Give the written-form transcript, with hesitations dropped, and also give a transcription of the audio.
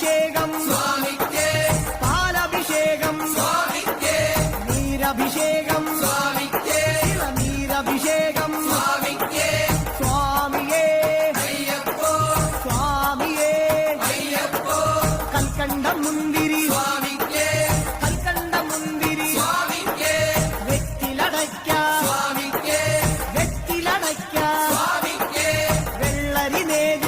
പാലഭിഷേകം സ്വാമിക്കേ പാലഭിഷേകം സ്വാമിക്കേ നീരഭിഷേകം സ്വാമിക്കേ നീരഭിഷേകം സ്വാമിക്കേ സ്വാമിയേ അയ്യപ്പോ സ്വാമിയേ അയ്യപ്പോ കൽക്കണ്ട മുന്തിരി സ്വാമിക്കേ കൽക്കണ്ട മുന്തിരി സ്വാമിക്കേ വെറ്റിലടയ്ക്ക സ്വാമിക്കേ വെറ്റിലടയ്ക്ക സ്വാമിക്കേ വെള്ളരി നേക